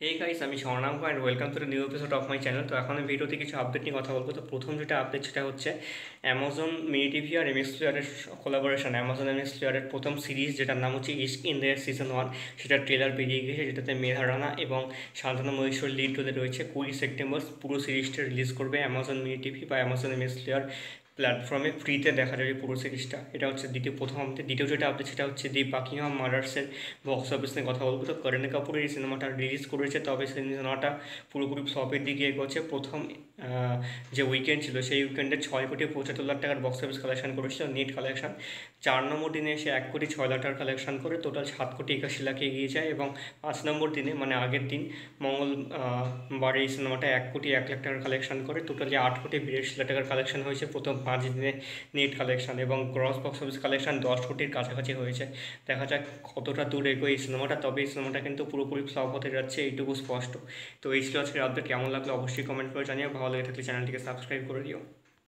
হে guys, আমি Swarnank and welcome to the new episode of my channel. তো এখন আমি ভিডিওতে কিছু আপডেট নিয়ে কথা বলবো। তো প্রথম যেটা আপডেট সেটা হচ্ছে অ্যামাজন মিনি টিভি আর এমএক্স প্লেয়ারের কোলাবোরেশন। অ্যামাজন এমএক্স প্লেয়ারের প্রথম সিরিজ যেটার নাম হচ্ছে ইস্ক ইন্ডিয়ার সিজন 1, সেটার ট্রেলার বেরিয়ে গেছে, যেটাতে মেধা রানা এবং শান্তনু মহেশ্বর লিড রোলে রয়েছে। 20 সেপ্টেম্বর পুরো সিরিজটা রিলিজ করবে অ্যামাজন মিনি টিভি বা অ্যামাজন এমএক্স প্লেয়ার প্ল্যাটফর্মে ফ্রিতে দেখা যাবে পুরো সিরিজটা। এটা হচ্ছে প্রথম আপডেট। দ্বিতীয় যেটা আপডেট সেটা হচ্ছে দি বাকিংহাম মার্ডার্সের বক্স অফিস নিয়ে কথা বলবো। তো করিনা কাপুর এই সিনেমাটা রিলিজ করেছে, তবে সিনেমাটা পুরোপুরি ফ্লপের দিকে এগোচ্ছে। প্রথম যে উইকেন্ড ছিল সেই উইকেন্ডে 6,75,00,000 টাকার বক্স অফিস কালেকশন করেছিল নেট কালেকশন। 4 নম্বর দিনে এসে 1,06,00,000 টাকার কালেকশন করে টোটাল 7,81,00,000 এগিয়ে যায়, এবং 5 নম্বর দিনে মানে আগের দিন বারে এই সিনেমাটা 1,01,00,000 টাকার কালেকশন করে টোটালি 8,82,00,000 টাকার কালেকশন হয়েছে প্রথম 5 দিনে নেট কালেকশন, এবং গ্রস বক্স অফিস কালেকশন 10 কোটির কাছাকাছি হয়েছে। দেখা যাক কতটা দূর এগোয় এই সিনেমাটা, তবে এই সিনেমাটা কিন্তু পুরোপুরি ফ্লপ হতে যাচ্ছে, এইটুকু স্পষ্ট। তো এই ছিল আজকের আপডেট। কেমন লাগলো অবশ্যই কমেন্ট করে জানিও। ভালো লেগে থাকলে চ্যানেলটিকে সাবস্ক্রাইব করে দিও।